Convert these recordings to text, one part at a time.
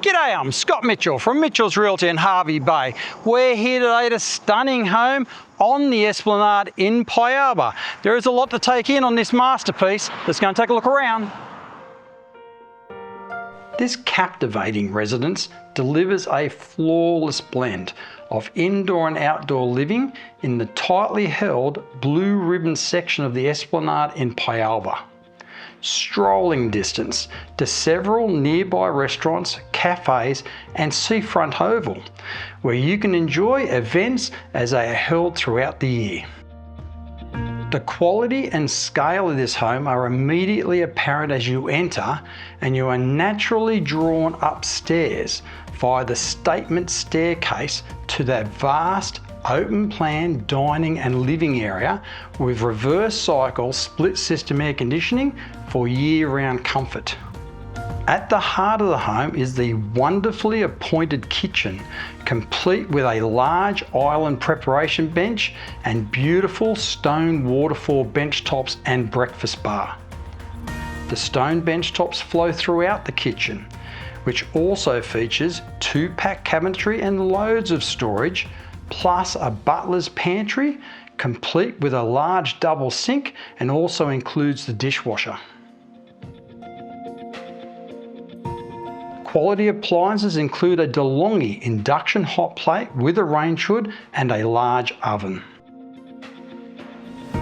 G'day, I'm Scott Mitchell from Mitchell's Realty in Hervey Bay. We're here today at a stunning home on the Esplanade in Pialba. There is a lot to take in on this masterpiece. Let's go and take a look around. This captivating residence delivers a flawless blend of indoor and outdoor living in the tightly held blue ribbon section of the Esplanade in Pialba. Strolling distance to several nearby restaurants, cafes and seafront oval, where you can enjoy events as they are held throughout the year. The quality and scale of this home are immediately apparent as you enter, and you are naturally drawn upstairs via the statement staircase to that vast open plan dining and living area with reverse cycle split system air conditioning for year-round comfort. At the heart of the home is the wonderfully appointed kitchen, complete with a large island preparation bench and beautiful stone waterfall bench tops and breakfast bar. The stone bench tops flow throughout the kitchen, which also features 2-pack cabinetry and loads of storage, plus a butler's pantry, complete with a large double sink, and also includes the dishwasher. Quality appliances include a DeLonghi induction hot plate with a range hood and a large oven.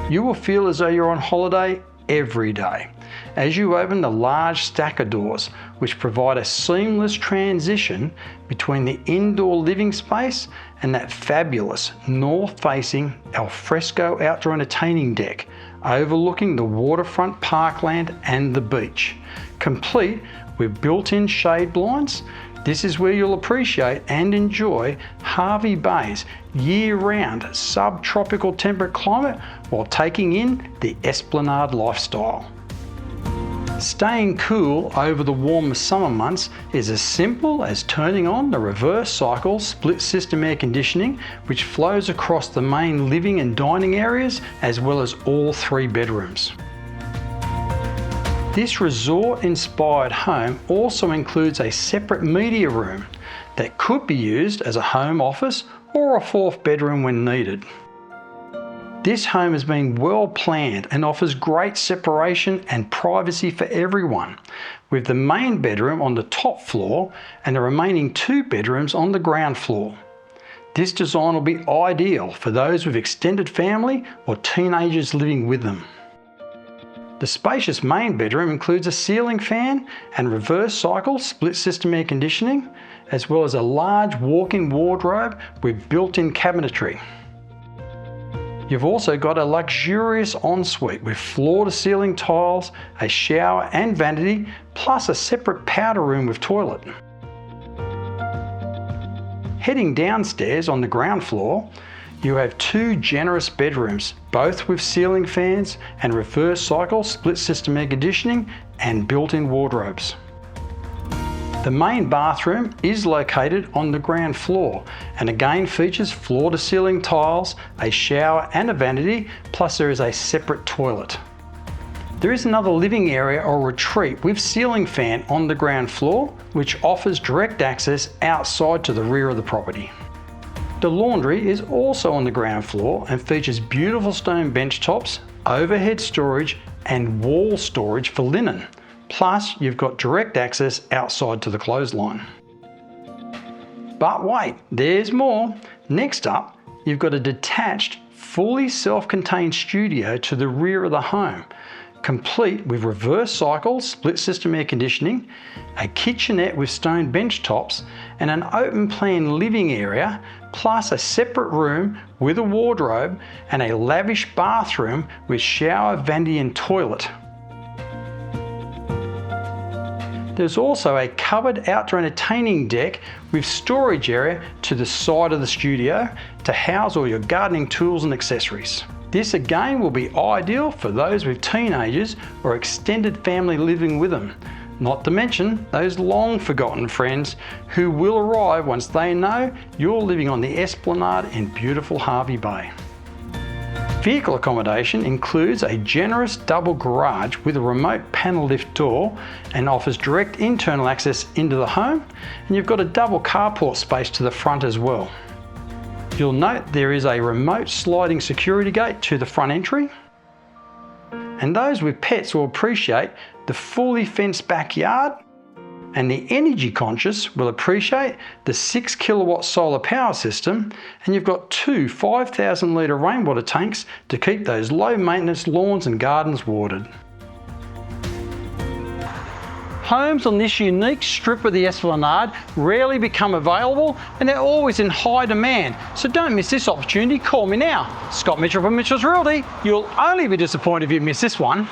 You will feel as though you're on holiday every day as you open the large stacker doors, which provide a seamless transition between the indoor living space and that fabulous north-facing alfresco outdoor entertaining deck overlooking the waterfront parkland and the beach, complete with built-in shade blinds. This is where you'll appreciate and enjoy Hervey Bay's year-round subtropical temperate climate while taking in the Esplanade lifestyle. Staying cool over the warmer summer months is as simple as turning on the reverse cycle split system air conditioning, which flows across the main living and dining areas as well as all 3 bedrooms. This resort-inspired home also includes a separate media room that could be used as a home office or a 4th bedroom when needed. This home has been well planned and offers great separation and privacy for everyone, with the main bedroom on the top floor and the remaining 2 bedrooms on the ground floor. This design will be ideal for those with extended family or teenagers living with them. The spacious main bedroom includes a ceiling fan and reverse cycle split system air conditioning, as well as a large walk-in wardrobe with built-in cabinetry. You've also got a luxurious ensuite with floor-to-ceiling tiles, a shower and vanity, plus a separate powder room with toilet. Heading downstairs on the ground floor, you have 2 generous bedrooms, both with ceiling fans and reverse cycle split system air conditioning and built-in wardrobes. The main bathroom is located on the ground floor and again features floor-to-ceiling tiles, a shower and a vanity, plus there is a separate toilet. There is another living area or retreat with ceiling fan on the ground floor, which offers direct access outside to the rear of the property. The laundry is also on the ground floor and features beautiful stone bench tops, overhead storage and wall storage for linen. Plus, you've got direct access outside to the clothesline. But wait, there's more. Next up, you've got a detached, fully self-contained studio to the rear of the home, complete with reverse cycle split system air conditioning, a kitchenette with stone bench tops, and an open plan living area, plus a separate room with a wardrobe and a lavish bathroom with shower, vanity and toilet. There's also a covered outdoor entertaining deck with storage area to the side of the studio to house all your gardening tools and accessories. This again will be ideal for those with teenagers or extended family living with them, not to mention those long forgotten friends who will arrive once they know you're living on the Esplanade in beautiful Hervey Bay. Vehicle accommodation includes a generous double garage with a remote panel lift door and offers direct internal access into the home, and you've got a double carport space to the front as well. You'll note there is a remote sliding security gate to the front entry, and those with pets will appreciate the fully fenced backyard, and the energy conscious will appreciate the 6 kilowatt solar power system, and you've got 2 5,000 litre rainwater tanks to keep those low maintenance lawns and gardens watered. Homes on this unique strip of the Esplanade rarely become available, and they're always in high demand, so don't miss this opportunity. Call me now. Scott Mitchell from Mitchell's Realty. You'll only be disappointed if you miss this one.